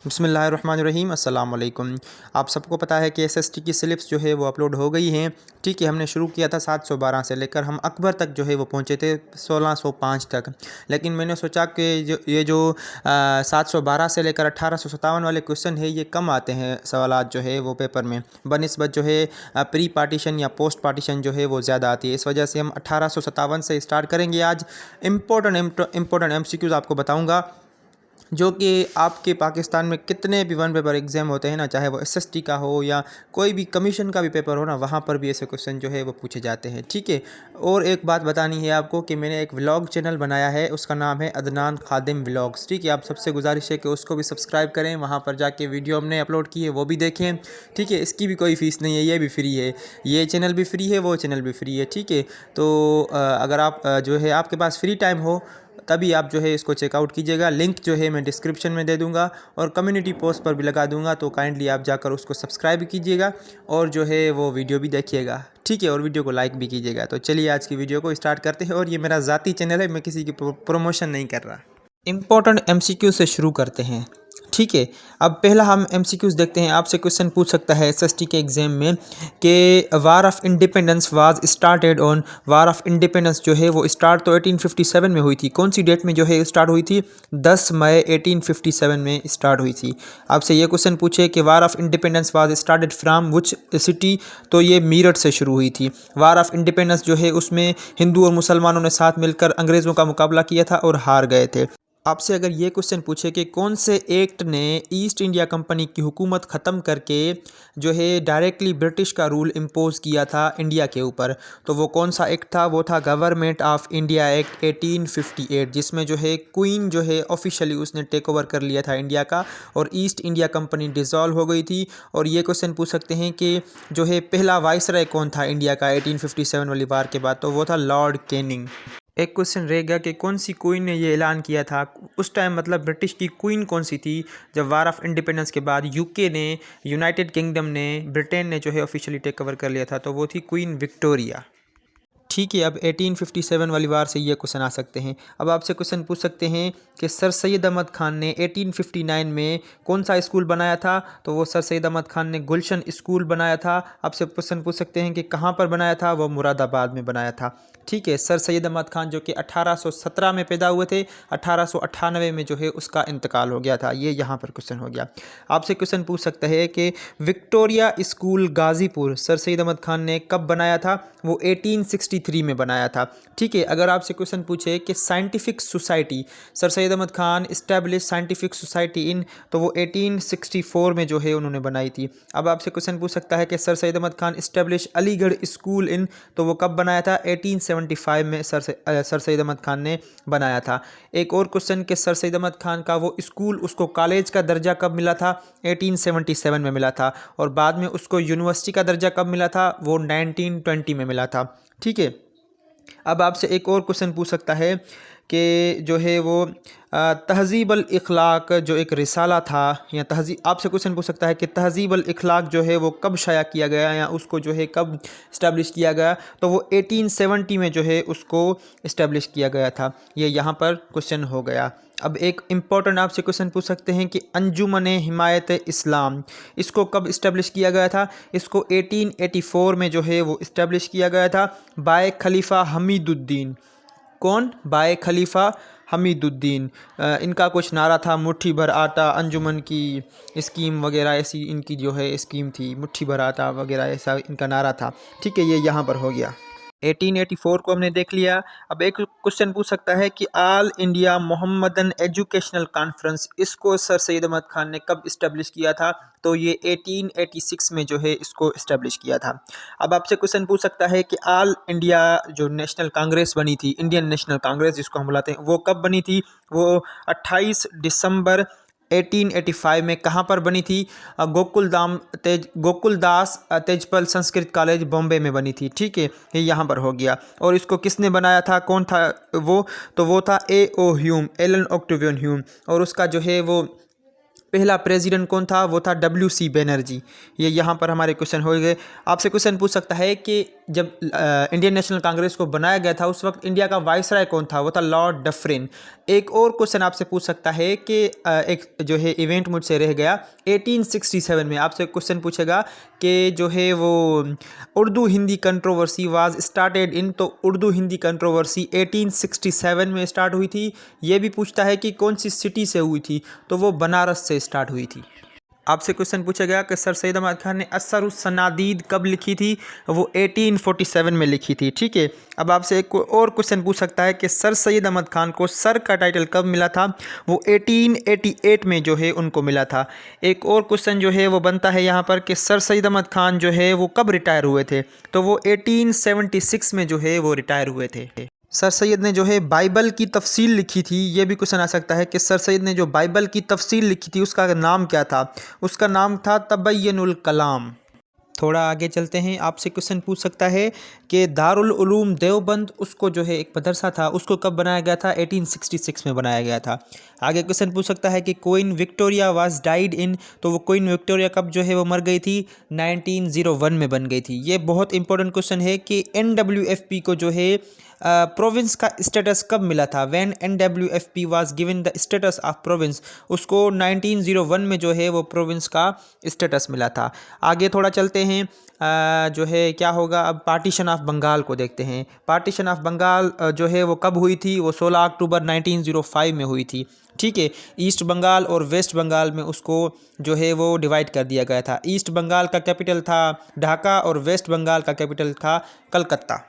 बिस्मिल्लाहिर्रहमानिर्रहीम अस्सलाम वालेकुम। आप सबको पता है कि एसएसटी की स्लिप्स जो है वो अपलोड हो गई हैं। ठीक है, हमने शुरू किया था 712 से लेकर हम अकबर तक जो है वो पहुँचे थे 1605 तक। लेकिन मैंने सोचा कि ये जो 712 से लेकर 1857 वाले क्वेश्चन है ये कम आते हैं सवालात जो है वो पेपर में, बनिस्बत जो है प्री पार्टीशन या पोस्ट पार्टीशन जो है वो ज़्यादा आती है। इस वजह से हम 1857 से स्टार्ट करेंगे। आज इम्पोर्टेंट एमसीक्यूज़ आपको बताऊँगा जो कि आपके पाकिस्तान में कितने भी वन पेपर एग्ज़ाम होते हैं ना, चाहे वो एसएसटी का हो या कोई भी कमीशन का भी पेपर हो ना, वहाँ पर भी ऐसे क्वेश्चन जो है वो पूछे जाते हैं। ठीक है, और एक बात बतानी है आपको कि मैंने एक व्लॉग चैनल बनाया है, उसका नाम है अदनान खादिम व्लॉग्स। ठीक है, आप सबसे गुजारिश है कि उसको भी सब्सक्राइब करें, वहाँ पर जाके वीडियो हमने अपलोड की है वो भी देखें। ठीक है, इसकी भी कोई फ़ीस नहीं है, ये भी फ्री है, ये चैनल भी फ्री है, वो चैनल भी फ्री है। ठीक है, तो अगर आप जो है आपके पास फ्री टाइम हो तभी आप जो है इसको चेकआउट कीजिएगा। लिंक जो है मैं डिस्क्रिप्शन में दे दूंगा और कम्युनिटी पोस्ट पर भी लगा दूंगा, तो काइंडली आप जाकर उसको सब्सक्राइब कीजिएगा और जो है वो वीडियो भी देखिएगा। ठीक है, और वीडियो को लाइक भी कीजिएगा। तो चलिए आज की वीडियो को स्टार्ट करते हैं। और ये मेरा ज़ाती चैनल है, मैं किसी की प्रमोशन नहीं कर रहा। इम्पोर्टेंट एमसीक्यू से शुरू करते हैं। ठीक है, अब पहला हम एमसीक्यूज़ देखते हैं। आपसे क्वेश्चन पूछ सकता है एसएसटी के एग्ज़ाम में कि war of independence was started on. War of independence जो है वो स्टार्ट तो 1857 में हुई थी। कौन सी डेट में जो है स्टार्ट हुई थी? 10 मई 1857 में स्टार्ट हुई थी। आपसे ये क्वेश्चन पूछे कि war of independence was started from which city, तो ये मीरठ से शुरू हुई थी। वार ऑफ इंडिपेंडेंस जो है उसमें हिंदू और मुसलमानों ने साथ मिलकर अंग्रेज़ों का मुकाबला किया था और हार गए थे। आपसे अगर ये क्वेश्चन पूछे कि कौन से एक्ट ने ईस्ट इंडिया कंपनी की हुकूमत ख़त्म करके जो है डायरेक्टली ब्रिटिश का रूल इम्पोज़ किया था इंडिया के ऊपर, तो वो कौन सा एक्ट था? वो था गवर्नमेंट ऑफ इंडिया एक्ट 1858, जिसमें जो है क्वीन जो है ऑफिशियली उसने टेक ओवर कर लिया था इंडिया का और ईस्ट इंडिया कंपनी डिज़ोल्व हो गई थी। और ये क्वेश्चन पूछ सकते हैं कि जो है पहला वाइसराय कौन था इंडिया का 1857 वाली वार के बाद, तो वो था लॉर्ड कैनिंग। एक क्वेश्चन रहेगा कि कौन सी क्वीन ने ये ऐलान किया था उस टाइम, मतलब ब्रिटिश की क्वीन कौन सी थी जब वार ऑफ इंडिपेंडेंस के बाद यूके ने, यूनाइटेड किंगडम ने, ब्रिटेन ने जो है ऑफिशियली टेक ओवर कर लिया था, तो वो थी क्वीन विक्टोरिया। ठीक है, अब 1857 वाली वार से ये क्वेश्चन आ सकते हैं। अब आपसे क्वेश्चन पूछ सकते हैं कि सर सैयद अहमद खान ने 1859 में कौन सा स्कूल बनाया था, तो वो सर सैयद अहमद खान ने गुलशन स्कूल बनाया था। आपसे क्वेश्चन पूछ सकते हैं कि कहाँ पर बनाया था, वो मुरादाबाद में बनाया था। ठीक है, सर सैयद अहमद खान जो कि 1817 में पैदा हुए थे, 1898 में जो है उसका इंतकाल हो गया था। ये यहाँ पर क्वेश्चन हो गया। आपसे क्वेश्चन पूछ सकता है कि Victoria school Ghazipur sir Syed Ahmad Khan ने कब बनाया था? वो 1863 में बनाया था। ठीक है, अगर आपसे क्वेश्चन पूछे कि scientific society sir Syed Ahmad Khan establish scientific society in, तो वो 1864 में जो है उन्होंने बनाई थी। अब आपसे क्वेश्चन पूछ सकता है कि sir Syed Ahmad Khan establish Aligarh school in, तो वो कब बनाया था? 1875 में सर सैयद अहमद खान ने बनाया था। एक और क्वेश्चन कि सर सैयद अहमद खान का वो स्कूल, उसको कॉलेज का दर्जा कब मिला था? 1877 में मिला था। और बाद में उसको यूनिवर्सिटी का दर्जा कब मिला था? वो 1920 में मिला था। ठीक है, अब आपसे एक और क्वेश्चन पूछ सकता है कि जो है वो तहज़ीब अल इखलाक जो एक रिसाला था, या तहज़ीब, आपसे क्वेश्चन पूछ सकता है कि तहज़ीब अल इखलाक जो है वो कब शाया किया गया या उसको जो है कब इस्टेब्लिश किया गया, तो वो 1870 में जो है उसको इस्टेब्लिश किया गया था। ये यहाँ पर क्वेश्चन हो गया। अब एक इम्पॉर्टेंट आपसे क्वेश्चन पूछ सकते हैं कि अंजुमन हिमायत इस्लाम, इसको कब इस्टेब्लिश किया गया था? इसको 1884 में जो है वो इस्टेब्लिश किया गया था बाय खलीफा हमीदुद्दीन। कौन? बाय खलीफा हमीदुद्दीन। इनका कुछ नारा था मुट्ठी भर आटा, अंजुमन की स्कीम वगैरह ऐसी इनकी जो है स्कीम थी, मुट्ठी भर आटा वगैरह ऐसा इनका नारा था। ठीक है, ये यहाँ पर हो गया। 1884 को हमने देख लिया। अब एक क्वेश्चन पूछ सकता है कि all India Mohammedan educational conference, इसको सर सैयद अहमद खान ने कब इस्टेब्लिश किया था? तो ये 1886 में जो है इसको इस्टेब्लिश किया था। अब आपसे क्वेश्चन पूछ सकता है कि ऑल इंडिया जो नेशनल कांग्रेस बनी थी, इंडियन नेशनल कांग्रेस जिसको हम बुलाते हैं, वो कब बनी थी? वो 28 दिसंबर 1885 में कहाँ पर बनी थी? गोकुलदास तेजपाल संस्कृत कॉलेज बॉम्बे में बनी थी। ठीक है, ये यहाँ पर हो गया। और इसको किसने बनाया था? कौन था वो? तो वो था A.O. Hume, Allan Octavian Hume. और उसका जो है वो पहला प्रेसिडेंट कौन था? वो था W.C. बैनर्जी। ये यहाँ पर हमारे क्वेश्चन हो गए। आपसे क्वेश्चन पूछ सकता है कि जब इंडियन नेशनल कांग्रेस को बनाया गया था उस वक्त इंडिया का वाइसराय कौन था? वो था लॉर्ड डफरिन। एक और क्वेश्चन आपसे पूछ सकता है कि एक जो है इवेंट मुझसे रह गया 1867 में, आपसे क्वेश्चन पूछेगा कि जो है वो Urdu Hindi controversy was started in, तो उर्दू हिंदी कंट्रोवर्सी 1867 में स्टार्ट हुई थी। ये भी पूछता है कि कौन सी सिटी से हुई थी, तो वो बनारस से स्टार्ट हुई थी। आपसे क्वेश्चन पूछा गया कि सर सैयद अहमद खान ने असरुस्सनादीद कब लिखी थी? वो 1847 में लिखी थी। ठीक है, अब आपसे एक और क्वेश्चन पूछ सकता है कि सर सैयद अहमद खान को सर का टाइटल कब मिला था? वो 1888 में जो है उनको मिला था। एक और क्वेश्चन जो है वो बनता है यहाँ पर कि सर सैयद अहमद खान जो है वो कब रिटायर हुए थे? तो वो 1876 में जो है वो रिटायर हुए थे। सर सैयद ने जो है बाइबल की तफसील लिखी थी, ये भी क्वेश्चन आ सकता है कि सर सैयद ने जो बाइबल की तफसील लिखी थी उसका नाम क्या था? उसका नाम था तबय्युनुल कलाम। थोड़ा आगे चलते हैं, आपसे क्वेश्चन पूछ सकता है कि दारुल उलूम देवबंद, उसको जो है एक मदरसा था, उसको कब बनाया गया था? 1866 में बनाया गया था। आगे क्वेश्चन पूछ सकता है कि queen Victoria was died in, तो वो क्वीन विक्टोरिया कब जो है वो मर गई थी? 1901 में बन गई थी। ये बहुत इंपॉर्टेंट क्वेश्चन है कि NWFP को जो है प्रोविंस का स्टेटस कब मिला था? When NWFP was given the status of province, उसको 1901 में जो है वो प्रोविंस का स्टेटस मिला था। आगे थोड़ा चलते हैं, जो है क्या होगा, अब पार्टीशन ऑफ बंगाल को देखते हैं। पार्टीशन ऑफ बंगाल जो है वो कब हुई थी? वो 16 अक्टूबर 1905 में हुई थी। ठीक है, ईस्ट बंगाल और वेस्ट बंगाल में उसको जो है वो डिवाइड कर दिया गया था। ईस्ट बंगाल का कैपिटल था ढाका और वेस्ट बंगाल का कैपिटल था कलकत्ता।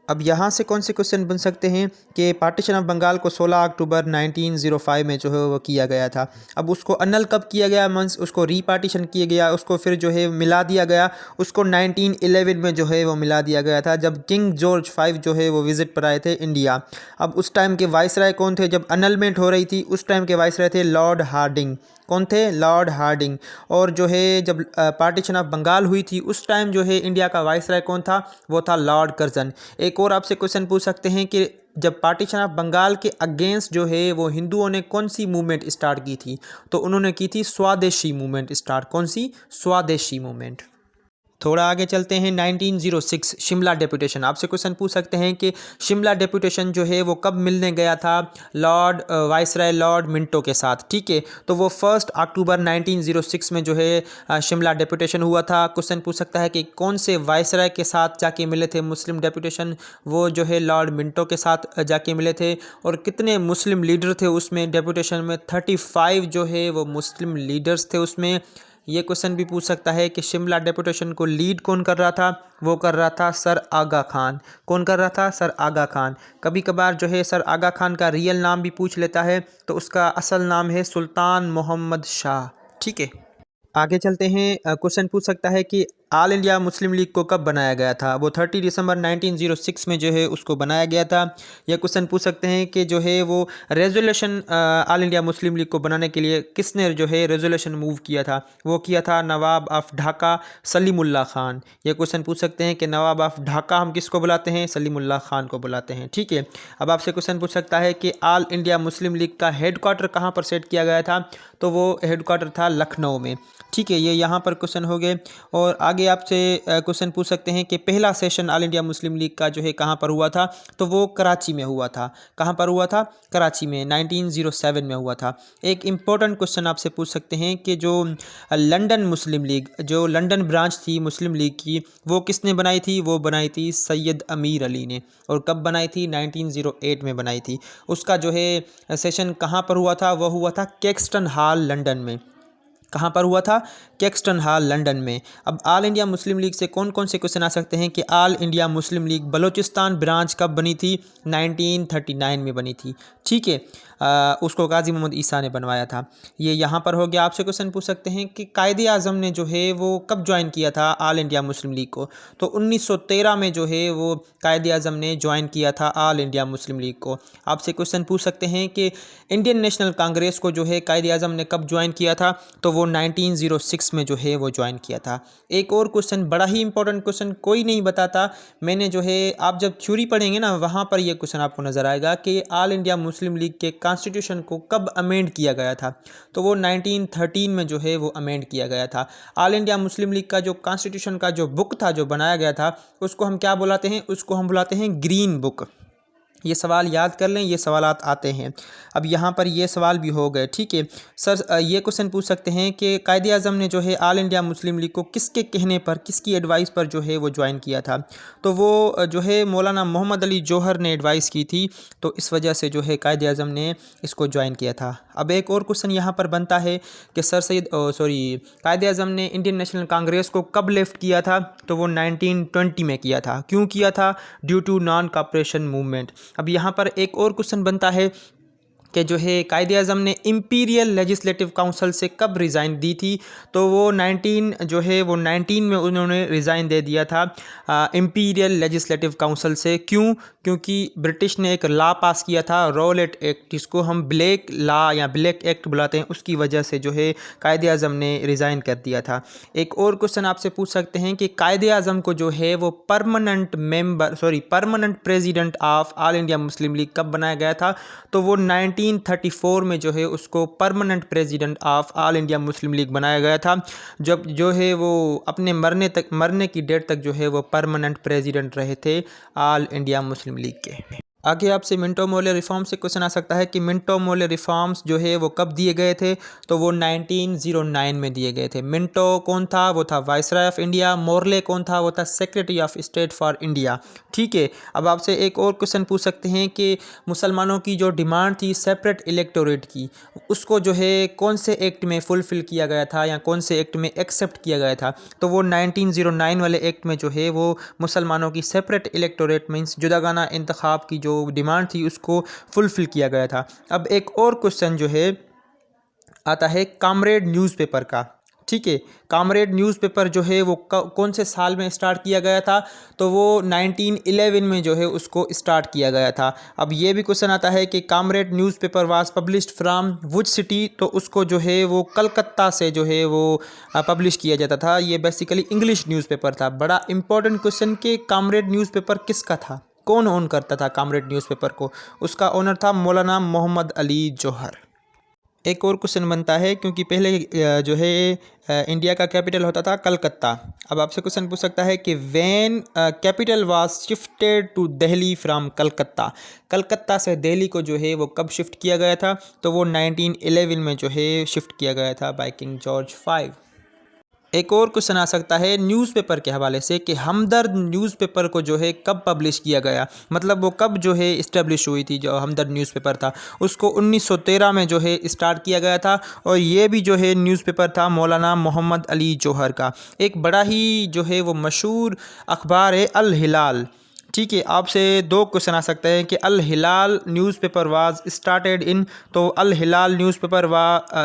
अब यहाँ से कौन से क्वेश्चन बन सकते हैं कि पार्टीशन ऑफ बंगाल को 16 अक्टूबर 1905 में जो है वो किया गया था। अब उसको अनल कब किया गया? मींस उसको रीपार्टीशन किया गया, उसको फिर जो है मिला दिया गया, उसको 1911 में जो है वो मिला दिया गया था, जब किंग जॉर्ज 5 जो है वो विजिट पर आए थे इंडिया। अब उस टाइम के वाइसराय कौन थे? जब अनलमेंट हो रही थी उस टाइम के वाइसराय थे लॉर्ड हार्डिंग। कौन थे? Lord Hardinge. और जो है जब पार्टीशन ऑफ बंगाल हुई थी उस टाइम जो है इंडिया का वाइसराय कौन था? वो था लॉर्ड कर्जन। एक और आपसे क्वेश्चन पूछ सकते हैं कि जब पार्टीशन ऑफ बंगाल के अगेंस्ट जो है वो हिंदुओं ने कौन सी मूवमेंट स्टार्ट की थी? तो उन्होंने की थी स्वदेशी मूवमेंट स्टार्ट। कौन सी? स्वदेशी मूवमेंट। थोड़ा आगे चलते हैं, 1906 शिमला डेपुटेशन। आपसे क्वेश्चन पूछ सकते हैं कि शिमला डेपुटेशन जो है वो कब मिलने गया था लॉर्ड वाइसराय लॉर्ड मिंटो के साथ? ठीक है, तो वो 1 अक्टूबर 1906 में जो है शिमला डेपुटेशन हुआ था। क्वेश्चन पूछ सकता है कि कौन से वाइसराय के साथ जाके मिले थे मुस्लिम डेपुटेशन? वो जो है लॉर्ड मिंटो के साथ जाके मिले थे। और कितने मुस्लिम लीडर थे उसमें डेपुटेशन में? 35 जो है वो मुस्लिम लीडर्स थे उसमें। ये क्वेश्चन भी पूछ सकता है कि शिमला डेपुटेशन को लीड कौन कर रहा था? वो कर रहा था सर आगा खान। कौन कर रहा था? सर आगा खान। कभी कभार जो है सर आगा खान का रियल नाम भी पूछ लेता है, तो उसका असल नाम है सुल्तान मोहम्मद शाह। ठीक है, आगे चलते हैं, क्वेश्चन पूछ सकता है कि ऑल इंडिया मुस्लिम लीग को कब बनाया गया था? वो 30 दिसंबर 1906 में जो है उसको बनाया गया था। यह क्वेश्चन पूछ सकते हैं कि जो है वो resolution all India Muslim league को बनाने के लिए किसने जो है रेजोल्यूशन मूव किया था? वो किया था नवाब ऑफ ढाका सलीमुल्लाह खान। यह क्वेश्चन पूछ सकते हैं कि नवाब ऑफ ढाका हम किसको बुलाते हैं? सलीमुल्लाह खान को बुलाते हैं। ठीक है, अब आपसे क्वेश्चन पूछ सकता है कि ऑल इंडिया मुस्लिम लीग का हेडक्वार्टर कहाँ पर सेट किया गया था? तो वो हेडक्वार्टर था लखनऊ में। ठीक है, ये यहाँ पर क्वेश्चन हो गए। और आगे आपसे क्वेश्चन पूछ सकते हैं कि पहला session all India Muslim league का जो है कहाँ पर हुआ था? तो वो कराची में हुआ था। कहाँ पर हुआ था? कराची में 1907 में हुआ था। एक इम्पोर्टेंट क्वेश्चन आपसे पूछ सकते हैं कि जो लंदन मुस्लिम लीग, जो लंदन ब्रांच थी मुस्लिम लीग की, वो किसने बनाई थी? वो बनाई थी सैयद अमीर अली ने। और कब बनाई थी? 1908 में बनाई थी। उसका जो है सेशन कहाँ पर हुआ था? वो हुआ था कैक्सटन हॉल लंदन में। कहाँ पर हुआ था? कैक्सटन हॉल लंदन में। अब ऑल इंडिया मुस्लिम लीग से कौन कौन से क्वेश्चन आ सकते हैं कि all India Muslim league Balochistan branch कब बनी थी? 1939 में बनी थी। ठीक है, उसको गाजी मोहम्मद ईसा ने बनवाया था। ये यहाँ पर हो गया। आपसे क्वेश्चन पूछ सकते हैं कि कायदे आज़म ने जो है वो कब ज्वाइन किया था ऑल इंडिया मुस्लिम लीग को? तो 1913 में जो है वो कायदे आज़म ने ज्वाइन किया था ऑल इंडिया मुस्लिम लीग को। आपसे क्वेश्चन पूछ सकते हैं कि इंडियन नेशनल कांग्रेस को जो है कायदे आज़म ने कब ज्वाइन किया था? तो वो 1906 में जो है वो ज्वाइन किया था। एक और क्वेश्चन, बड़ा ही इंपॉर्टेंट क्वेश्चन, कोई नहीं बताता। मैंने जो है आप जब थ्योरी पढ़ेंगे ना वहाँ पर ये क्वेश्चन आपको नज़र आएगा कि ऑल इंडिया मुस्लिम लीग के कॉन्स्टिट्यूशन को कब अमेंड किया गया था, तो वो 1913 में जो है वो अमेंड किया गया था। ऑल इंडिया मुस्लिम लीग का जो कॉन्स्टिट्यूशन का जो बुक था, जो बनाया गया था, उसको हम क्या बुलाते हैं, उसको हम बुलाते हैं ग्रीन बुक। ये सवाल याद कर लें, ये सवालात आते हैं। अब यहाँ पर ये सवाल भी हो गए, ठीक है सर। ये क्वेश्चन पूछ सकते हैं कि कायदे आज़म ने जो है ऑल इंडिया मुस्लिम लीग को किसके कहने पर, किसकी एडवाइस पर जो है वो ज्वाइन किया था, तो वो जो है मौलाना मोहम्मद अली जौहर ने एडवाइस की थी, तो इस वजह से जो है कायदे आज़म ने इसको ज्वाइन किया था। अब एक और क्वेश्चन यहाँ पर बनता है कि कायदे आज़म ने इंडियन नेशनल कांग्रेस को कब लेफ्ट किया था, तो वो 1920 में किया था। क्यों किया था? Due to non cooperation movement. अब यहाँ पर एक और क्वेश्चन बनता है कि जो है कायदे आज़म ने इम्पीरियल लेजिस्लेटिव काउंसिल से कब रिज़ाइन दी थी, तो वो 19 में उन्होंने रिज़ाइन दे दिया था इम्पीरियल लेजिस्लेटिव काउंसिल से। क्यों? क्योंकि ब्रिटिश ने एक लॉ पास किया था, रॉलेट एक्ट, जिसको हम ब्लैक लॉ या ब्लैक एक्ट बुलाते हैं, उसकी वजह से जो है कायदे आज़म ने रिज़ाइन कर दिया था। एक और क्वेश्चन आपसे पूछ सकते हैं कि कायदे आज़म को जो है वो permanent president of all India Muslim league कब बनाया गया था, तो वो 1934 में जो है उसको permanent president of all India Muslim league बनाया गया था, जब जो है वो अपने मरने की डेट तक जो है वो परमानेंट प्रेसिडेंट रहे थे ऑल इंडिया मुस्लिम लीग के। आगे आपसे मिंटो मोर्ले रिफॉर्म्स से क्वेश्चन आ सकता है कि मिंटो मोर्ले रिफॉर्म्स जो है वो कब दिए गए थे, तो वो 1909 में दिए गए थे। मिंटो कौन था? वो था वाइसराय ऑफ इंडिया। मोर्ले कौन था? वो था secretary of state for India. ठीक है, अब आपसे एक और क्वेश्चन पूछ सकते हैं कि मुसलमानों की जो डिमांड थी सेपरेट इलेक्टोरेट की, उसको जो है कौन से एक्ट में फुलफ़िल किया गया था या कौन से एक्ट में एक्सेप्ट किया गया था, तो वो 1909 वाले एक्ट में जो है वो मुसलमानों की सेपरेट इलेक्टोरेट मींस जुदागाना इंतखाब की जो डिमांड थी उसको फुलफ़िल किया गया था। अब एक और क्वेश्चन जो है आता है कामरेड न्यूज़पेपर का। ठीक है, कामरेड न्यूज़पेपर जो है वो कौन से साल में स्टार्ट किया गया था, तो वो 1911 में जो है उसको स्टार्ट किया गया था। अब ये भी क्वेश्चन आता है कि comrade newspaper was published from which city, तो उसको जो है वो कलकत्ता से जो है वो पब्लिश किया जाता था। ये बेसिकली इंग्लिश न्यूज़पेपर था। बड़ा इंपॉर्टेंट क्वेश्चन कि कामरेड न्यूज़पेपर किसका था, कौन ओन करता था कामरेड न्यूज़पेपर को? उसका ओनर था मौलाना मोहम्मद अली जौहर। एक और क्वेश्चन बनता है, क्योंकि पहले जो है इंडिया का कैपिटल होता था कलकत्ता। अब आपसे क्वेश्चन पूछ सकता है कि when capital was shifted to Delhi from Calcutta, Calcutta से दिल्ली को जो है वो कब शिफ्ट किया गया था, तो वो 1911 में जो है शिफ्ट किया गया था बाय किंग जॉर्ज 5। एक और क्वेश्चन आ सकता है न्यूज़पेपर के हवाले से कि हमदर्द न्यूज़पेपर को जो है कब पब्लिश किया गया, मतलब वो कब जो है इस्टेब्लिश हुई थी। जो हमदर्द न्यूज़पेपर था उसको 1913 में जो है स्टार्ट किया गया था, और ये भी जो है न्यूज़पेपर था मौलाना मोहम्मद अली जौहर का। एक बड़ा ही जो है वो मशहूर अखबार है अल हिलाल। ठीक है, आपसे दो क्वेश्चन आ सकते हैं कि अल हिलाल न्यूज़पेपर वाज स्टार्टेड इन, तो अल हिलाल न्यूज़पेपर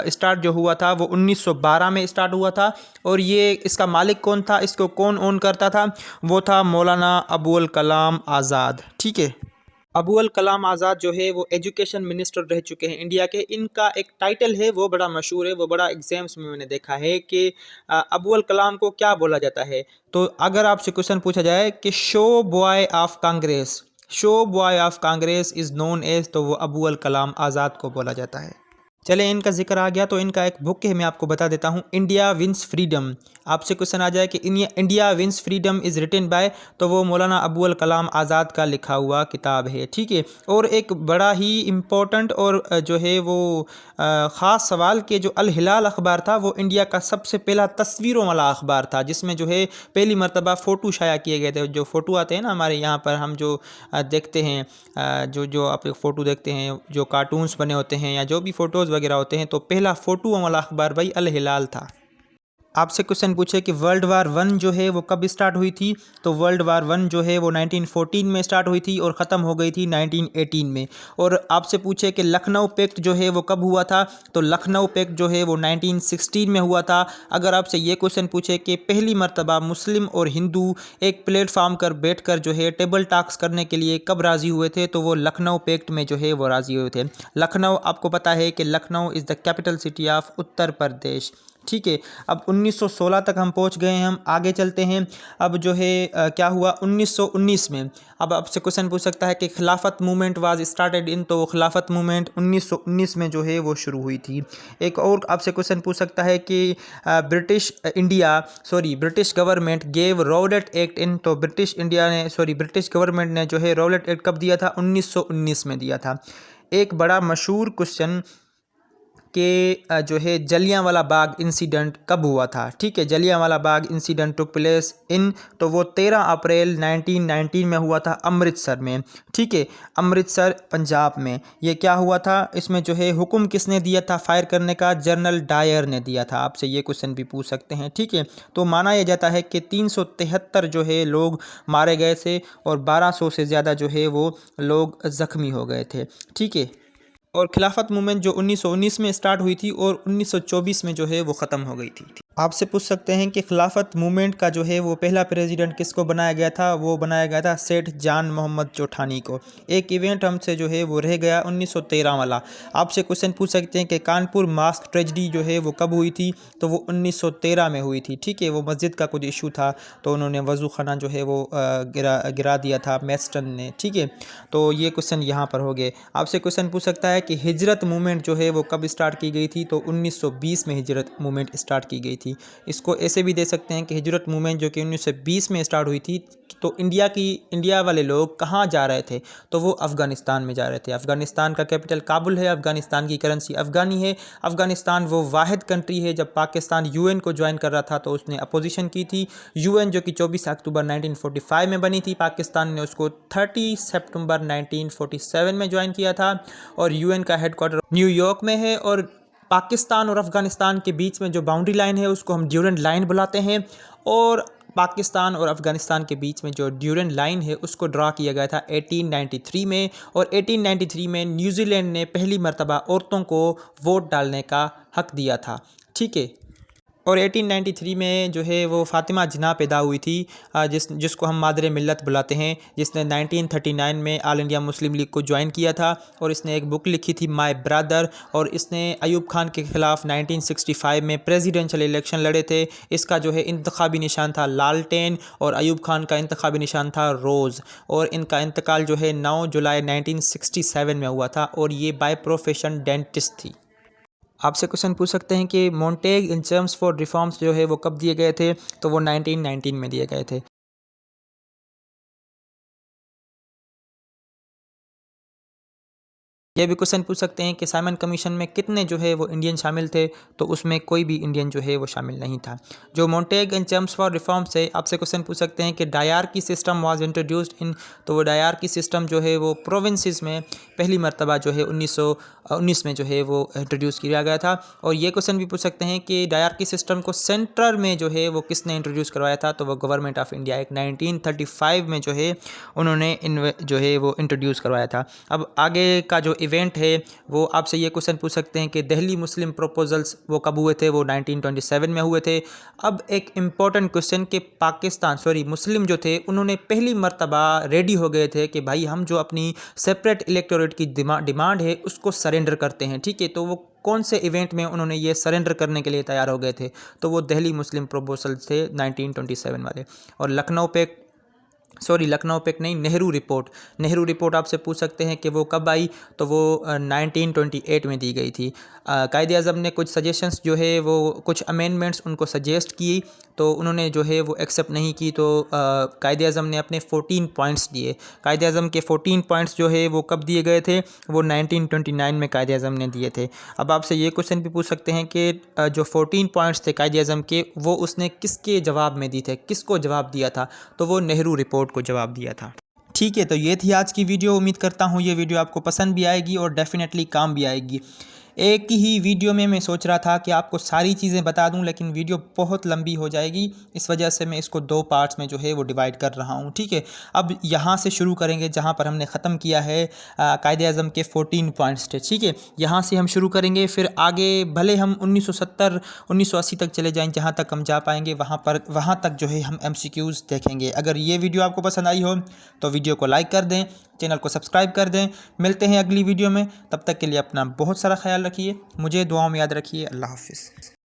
स्टार्ट जो हुआ था वो 1912 में स्टार्ट हुआ था, और ये इसका मालिक कौन था, इसको कौन ओन करता था, वो था मौलाना अबुल कलाम आज़ाद। ठीक है, अबुल कलाम आज़ाद जो है वो एजुकेशन मिनिस्टर रह चुके हैं इंडिया के। इनका एक टाइटल है वो बड़ा मशहूर है, वो बड़ा एग्जाम्स में मैंने देखा है कि अबुल कलाम को क्या बोला जाता है। तो अगर आपसे क्वेश्चन पूछा जाए कि show boy of Congress is known as, तो वो अबुल कलाम आज़ाद को बोला जाता है। चले, इनका जिक्र आ गया तो इनका एक बुक है, मैं आपको बता देता हूँ, इंडिया विंस फ्रीडम। आपसे क्वेश्चन आ जाए कि India wins freedom is written by, तो वो मौलाना अबुल कलाम आज़ाद का लिखा हुआ किताब है। ठीक है, और एक बड़ा ही इम्पोर्टेंट और जो है वो ख़ास सवाल के जो अल हिलाल अखबार था वो इंडिया का सबसे पहला तस्वीरों वाला अखबार था, जिसमें जो है पहली मरतबा फ़ोटो शाया किए गए थे। जो फ़ोटो आते हैं ना हमारे यहाँ पर, हम जो देखते हैं, जो आप फ़ोटो देखते हैं, जो कार्टून्स बने होते हैं या जो भी फ़ोटोज़ वगैरह होते हैं, तो पहला फ़ोटो वाला अखबार भाई अल हिलाल था। आपसे क्वेश्चन पूछे कि वर्ल्ड वार 1 जो है वो कब स्टार्ट हुई थी, तो वर्ल्ड वार 1 जो है वो 1914 में स्टार्ट हुई थी और ख़त्म हो गई थी 1918 में। और आपसे पूछे कि लखनऊ पैक्ट जो है वो कब हुआ था, तो लखनऊ पैक्ट जो है वो 1916 में हुआ था। अगर आपसे ये क्वेश्चन पूछे कि पहली मरतबा मुस्लिम और हिंदू एक प्लेटफार्म कर बैठकर जो है टेबल टॉक्स करने के लिए कब राज़ी हुए थे, तो वो लखनऊ पैक्ट में जो है वो राज़ी हुए थे। लखनऊ, आपको पता है कि Lucknow is the capital city of Uttar Pradesh. ठीक है। अब 1916 तक हम पहुंच गए हैं, हम आगे चलते हैं। अब जो है क्या हुआ 1919 में। अब आपसे क्वेश्चन पूछ सकता है कि खिलाफत मूवमेंट वाज स्टार्टेड इन, तो खिलाफत मूवमेंट 1919 में जो है वो शुरू हुई थी। एक और आपसे क्वेश्चन पूछ सकता है कि British government gave Rowlatt act in, तो ब्रिटिश गवर्नमेंट ने जो है रॉलेट एक्ट कब दिया था? 1919 में दिया था। एक बड़ा मशहूर क्वेश्चन कि जो है जलियांवाला बाग इंसिडेंट कब हुआ था? ठीक है, Jallianwala Bagh incident took place in, तो वो 13 अप्रैल 1919 में हुआ था अमृतसर में। ठीक है, अमृतसर पंजाब में। ये क्या हुआ था? इसमें जो है हुक्म किसने दिया था फायर करने का? जनरल डायर ने दिया था। आपसे ये क्वेश्चन भी पूछ सकते हैं। ठीक है, तो माना यह जाता है कि 373 जो है लोग मारे गए थे और 1200 से ज़्यादा जो है वो लोग ज़ख्मी हो गए थे। ठीक है, और खिलाफत मूवमेंट जो 1919 में स्टार्ट हुई थी और 1924 में जो है वो ख़त्म हो गई थी। आपसे पूछ सकते हैं कि खिलाफत मूवमेंट का जो है वो पहला प्रेसिडेंट किसको बनाया गया था? वो बनाया गया था सेठ जान मोहम्मद चौठानी को। एक इवेंट हमसे जो है वो रह गया 1913 वाला। आपसे क्वेश्चन पूछ सकते हैं कि कानपुर मास्क ट्रेजिडी जो है वो कब हुई थी? तो वो 1913 में हुई थी। ठीक है, वो मस्जिद का कुछ इशू था तो उन्होंने वज़ू खाना जो है वो गिरा दिया था मेस्टन ने। ठीक है, तो ये क्वेश्चन यहाँ पर हो गए। आपसे क्वेश्चन पूछ सकता है कि हिजरत मूवमेंट जो है वो कब स्टार्ट की गई थी? तो 1920 में हिजरत मूवमेंट स्टार्ट की गई थी। इसको ऐसे भी दे सकते हैं कि हिजरत मूवमेंट जो कि 1920 में स्टार्ट हुई थी, तो इंडिया वाले लोग कहाँ जा रहे थे? तो वो अफ़गानिस्तान में जा रहे थे। अफ़गानिस्तान का कैपिटल काबुल है, अफ़गानिस्तान की करेंसी अफ़गानी है। अफ़गानिस्तान वो वाहिद कंट्री है, जब पाकिस्तान यूएन को ज्वाइन कर रहा था तो उसने अपोजिशन की थी। यूएन जो कि 24 अक्टूबर 1945 में बनी थी, पाकिस्तान ने उसको 30 सितंबर 1947 में ज्वाइन किया था। और यूएन का हेडक्वार्टर न्यूयॉर्क में है। और पाकिस्तान और अफ़गानिस्तान के बीच में जो बाउंड्री लाइन है उसको हम ड्यूरेंट लाइन बुलाते हैं। और पाकिस्तान और अफ़गानिस्तान के बीच में जो ड्यूरेंट लाइन है उसको ड्रा किया गया था 1893 में। और 1893 में न्यूजीलैंड ने पहली मर्तबा औरतों को वोट डालने का हक दिया था। ठीक है, और 1893 में जो है वो फ़ातिमा जिन्ना पैदा हुई थी, जिसको हम मादरे मिल्लत बुलाते हैं, जिसने 1939 में ऑल इंडिया मुस्लिम लीग को ज्वाइन किया था। और इसने एक बुक लिखी थी माय ब्रदर, और इसने अयूब खान के ख़िलाफ़ 1965 में प्रेसिडेंशियल इलेक्शन लड़े थे। इसका जो है इंतखाबी निशान था लालटेन और अयूब खान का इंतखाबी निशान था रोज़। और इनका इंतकाल जो है 9 जुलाई 1967 में हुआ था और ये बाय प्रोफेशन डेंटिस्ट थी। आपसे क्वेश्चन पूछ सकते हैं कि Montague in terms for reforms जो है वो कब दिए गए थे? तो वो 1919 में दिए गए थे। ये भी क्वेश्चन पूछ सकते हैं कि साइमन कमीशन में कितने जो है वो इंडियन शामिल थे? तो उसमें कोई भी इंडियन जो है वो शामिल नहीं था। जो Montague and chums for reform से आपसे क्वेश्चन पूछ सकते हैं कि dyarchy system was introduced in, तो वो डायरकी सिस्टम जो है वो प्रोविंसेस में पहली मरतबा जो है 1919 में जो है वो इंट्रोड्यूस किया गया था। और ये क्वेश्चन भी पूछ सकते हैं कि डायरकी सिस्टम को सेंटर में जो है वो किसने इंट्रोड्यूस करवाया था? तो वो गवर्नमेंट ऑफ इंडिया एक 1935 में जो है उन्होंने जो है वो इंट्रोड्यूस करवाया था। अब आगे का जो इवेंट है वो आपसे ये क्वेश्चन पूछ सकते हैं कि दिल्ली मुस्लिम प्रपोजल्स वो कब हुए थे? वो 1927 में हुए थे। अब एक इम्पॉर्टेंट क्वेश्चन कि मुस्लिम जो थे उन्होंने पहली मर्तबा रेडी हो गए थे कि भाई हम जो अपनी सेपरेट इलेक्टोरेट की डिमांड है उसको सरेंडर करते हैं। ठीक है, तो वो कौन से इवेंट में उन्होंने ये सरेंडर करने के लिए तैयार हो गए थे? तो वो दिल्ली मुस्लिम प्रपोजल थे 1927 वाले। और लखनऊ पे एक नहीं, नेहरू रिपोर्ट आपसे पूछ सकते हैं कि वो कब आई? तो वो 1928 में दी गई थी। कायदे आज़म ने कुछ सजेशंस जो है वो कुछ अमेंडमेंट्स उनको सजेस्ट की, तो उन्होंने जो है वो एक्सेप्ट नहीं की। तो कायदे आज़म ने अपने 14 पॉइंट्स दिए। कायदे आज़म के 14 पॉइंट्स जो है वो कब दिए गए थे? वो 1929 में कायदे आज़म ने दिए थे। अब आपसे ये क्वेश्चन भी पूछ सकते हैं कि जो 14 पॉइंट्स थे कायदे आज़म के, वो उसने किसके जवाब में दिए थे, किसको जवाब दिया था? तो वो नेहरू रिपोर्ट को जवाब दिया था। ठीक है, तो ये थी आज की वीडियो। उम्मीद करता हूँ ये वीडियो आपको पसंद भी आएगी और डेफिनेटली काम भी आएगी। एक ही वीडियो में मैं सोच रहा था कि आपको सारी चीज़ें बता दूं, लेकिन वीडियो बहुत लंबी हो जाएगी। इस वजह से मैं इसको 2 पार्ट्स में जो है वो डिवाइड कर रहा हूं। ठीक है, अब यहाँ से शुरू करेंगे जहाँ पर हमने ख़त्म किया है कायदे आज़म के 14 पॉइंट्स थे। ठीक है, यहाँ से हम शुरू करेंगे, फिर आगे भले हम 1970 1980 तक चले जाएँ, जहाँ तक हम जा पाएंगे वहाँ तक जो है हम MCQs देखेंगे। अगर ये वीडियो आपको पसंद आई हो तो वीडियो को लाइक कर दें, चैनल को सब्सक्राइब कर दें। मिलते हैं अगली वीडियो में, तब तक के लिए अपना बहुत सारा ख्याल रखिए, मुझे दुआओं में याद रखिए। अल्लाह हाफ़िज़।